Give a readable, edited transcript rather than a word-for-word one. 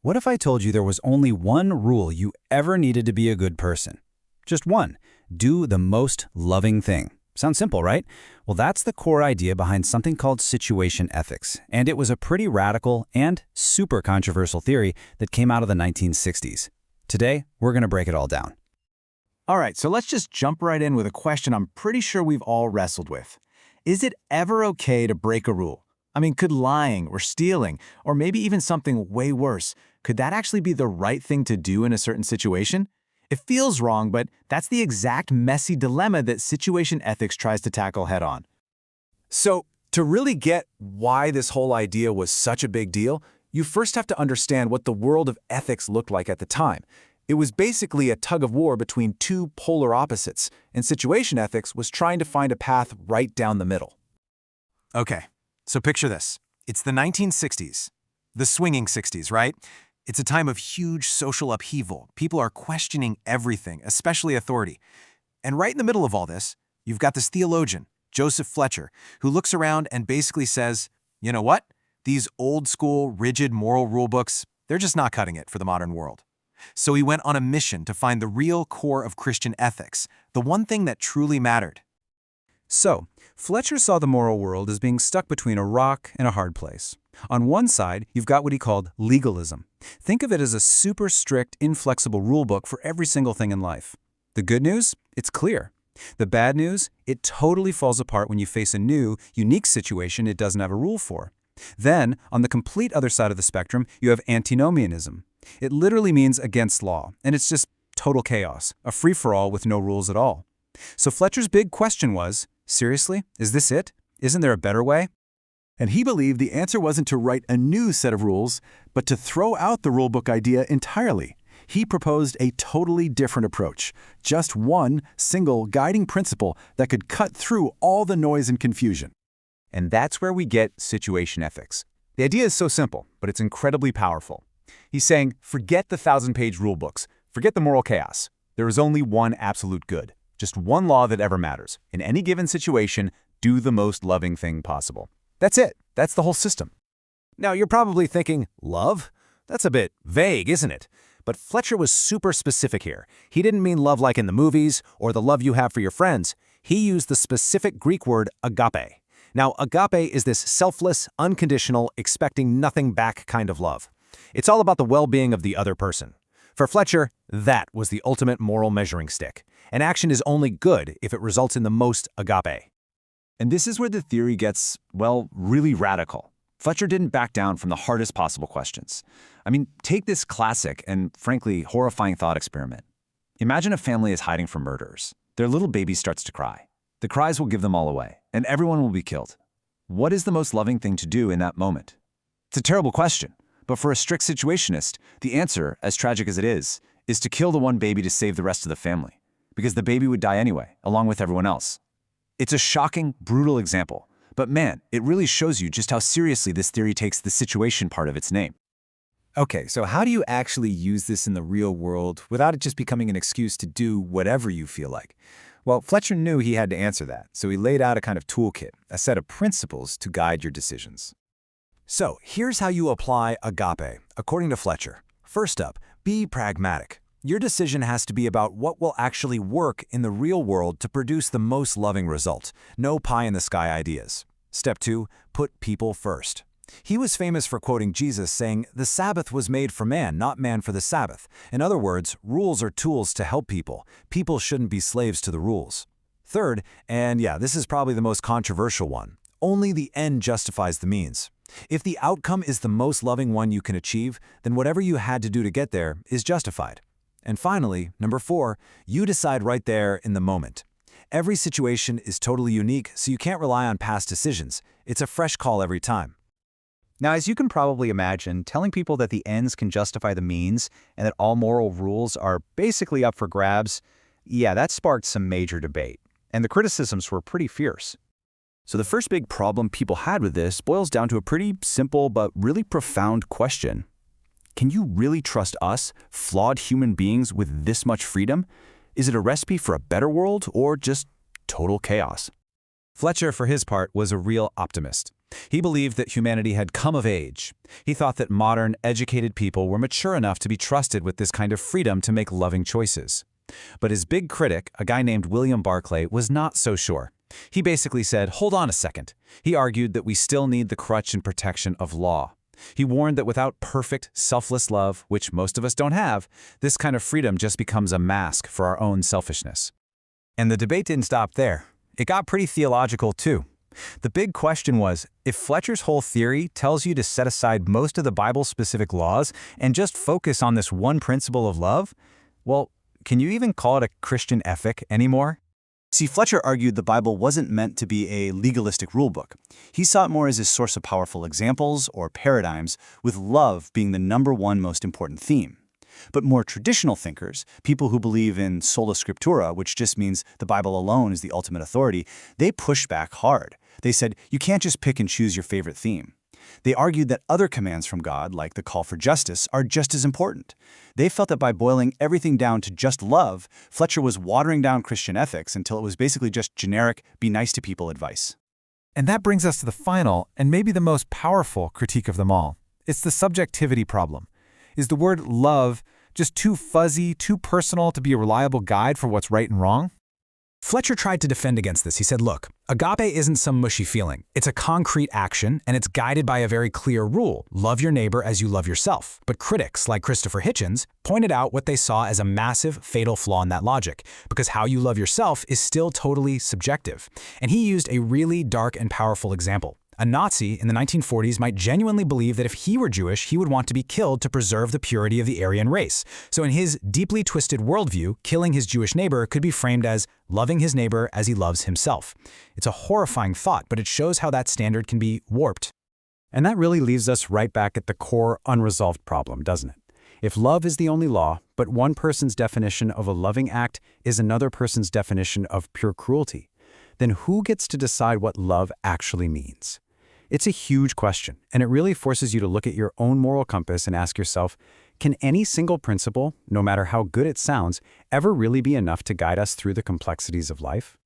What if I told you there was only one rule you ever needed to be a good person? Just one. Do the most loving thing. Sounds simple, right? Well, that's the core idea behind something called situation ethics, and it was a pretty radical and super controversial theory that came out of the 1960s. Today, we're going to break it all down. All right, so let's just jump right in with a question I'm pretty sure we've all wrestled with. Is it ever okay to break a rule? I mean, could lying or stealing, or maybe even something way worse, could that actually be the right thing to do in a certain situation? It feels wrong, but that's the exact messy dilemma that situation ethics tries to tackle head-on. So, to really get why this whole idea was such a big deal, you first have to understand what the world of ethics looked like at the time. It was basically a tug-of-war between two polar opposites, and situation ethics was trying to find a path right down the middle. Okay, so picture this. It's the 1960s. The swinging 60s, right? It's a time of huge social upheaval. People are questioning everything, especially authority. And right in the middle of all this, you've got this theologian, Joseph Fletcher, who looks around and basically says, you know what? These old-school, rigid moral rulebooks, they're just not cutting it for the modern world. So he went on a mission to find the real core of Christian ethics, the one thing that truly mattered. So, Fletcher saw the moral world as being stuck between a rock and a hard place. On one side, you've got what he called legalism. Think of it as a super strict, inflexible rulebook for every single thing in life. The good news? It's clear. The bad news? It totally falls apart when you face a new, unique situation it doesn't have a rule for. Then, on the complete other side of the spectrum, you have antinomianism. It literally means against law, and it's just total chaos, a free-for-all with no rules at all. So Fletcher's big question was, seriously, is this it? Isn't there a better way? And he believed the answer wasn't to write a new set of rules, but to throw out the rulebook idea entirely. He proposed a totally different approach, just one single guiding principle that could cut through all the noise and confusion. And that's where we get situation ethics. The idea is so simple, but it's incredibly powerful. He's saying, forget the 1,000-page rulebooks, forget the moral chaos. There is only one absolute good, just one law that ever matters. In any given situation, do the most loving thing possible. That's it. That's the whole system. Now, you're probably thinking, love? That's a bit vague, isn't it? But Fletcher was super specific here. He didn't mean love like in the movies or the love you have for your friends. He used the specific Greek word agape. Now, agape is this selfless, unconditional, expecting nothing back kind of love. It's all about the well-being of the other person. For Fletcher, that was the ultimate moral measuring stick. An action is only good if it results in the most agape. And this is where the theory gets, well, really radical. Fletcher didn't back down from the hardest possible questions. I mean, take this classic and, frankly, horrifying thought experiment. Imagine a family is hiding from murderers. Their little baby starts to cry. The cries will give them all away, and everyone will be killed. What is the most loving thing to do in that moment? It's a terrible question, but for a strict situationist, the answer, as tragic as it is to kill the one baby to save the rest of the family, because the baby would die anyway, along with everyone else. It's a shocking, brutal example, but man, it really shows you just how seriously this theory takes the situation part of its name. Okay, so how do you actually use this in the real world without it just becoming an excuse to do whatever you feel like? Well, Fletcher knew he had to answer that, so he laid out a kind of toolkit, a set of principles to guide your decisions. So, here's how you apply agape, according to Fletcher. First up, be pragmatic. Your decision has to be about what will actually work in the real world to produce the most loving result. No pie-in-the-sky ideas. Step 2, put people first. He was famous for quoting Jesus saying, "The Sabbath was made for man, not man for the Sabbath." In other words, rules are tools to help people. People shouldn't be slaves to the rules. Third, and yeah, this is probably the most controversial one, only the end justifies the means. If the outcome is the most loving one you can achieve, then whatever you had to do to get there is justified. And finally, number 4, you decide right there in the moment. Every situation is totally unique, so you can't rely on past decisions. It's a fresh call every time. Now, as you can probably imagine, telling people that the ends can justify the means and that all moral rules are basically up for grabs, yeah, that sparked some major debate. And the criticisms were pretty fierce. So the first big problem people had with this boils down to a pretty simple but really profound question. Can you really trust us, flawed human beings, with this much freedom? Is it a recipe for a better world or just total chaos? Fletcher, for his part, was a real optimist. He believed that humanity had come of age. He thought that modern, educated people were mature enough to be trusted with this kind of freedom to make loving choices. But his big critic, a guy named William Barclay, was not so sure. He basically said, hold on a second. He argued that we still need the crutch and protection of law. He warned that without perfect, selfless love, which most of us don't have, this kind of freedom just becomes a mask for our own selfishness. And the debate didn't stop there. It got pretty theological, too. The big question was, if Fletcher's whole theory tells you to set aside most of the Bible-specific laws and just focus on this one principle of love, well, can you even call it a Christian ethic anymore? See, Fletcher argued the Bible wasn't meant to be a legalistic rulebook. He saw it more as a source of powerful examples or paradigms, with love being the #1 most important theme. But more traditional thinkers, people who believe in sola scriptura, which just means the Bible alone is the ultimate authority, they pushed back hard. They said, you can't just pick and choose your favorite theme. They argued that other commands from God, like the call for justice, are just as important. They felt that by boiling everything down to just love, Fletcher was watering down Christian ethics until it was basically just generic, be nice to people advice. And that brings us to the final, and maybe the most powerful critique of them all. It's the subjectivity problem. Is the word love just too fuzzy, too personal to be a reliable guide for what's right and wrong? Fletcher tried to defend against this. He said, look, agape isn't some mushy feeling. It's a concrete action, and it's guided by a very clear rule. Love your neighbor as you love yourself. But critics, like Christopher Hitchens, pointed out what they saw as a massive, fatal flaw in that logic, because how you love yourself is still totally subjective. And he used a really dark and powerful example. A Nazi in the 1940s might genuinely believe that if he were Jewish, he would want to be killed to preserve the purity of the Aryan race. So in his deeply twisted worldview, killing his Jewish neighbor could be framed as loving his neighbor as he loves himself. It's a horrifying thought, but it shows how that standard can be warped. And that really leaves us right back at the core unresolved problem, doesn't it? If love is the only law, but one person's definition of a loving act is another person's definition of pure cruelty, then who gets to decide what love actually means? It's a huge question, and it really forces you to look at your own moral compass and ask yourself, can any single principle, no matter how good it sounds, ever really be enough to guide us through the complexities of life?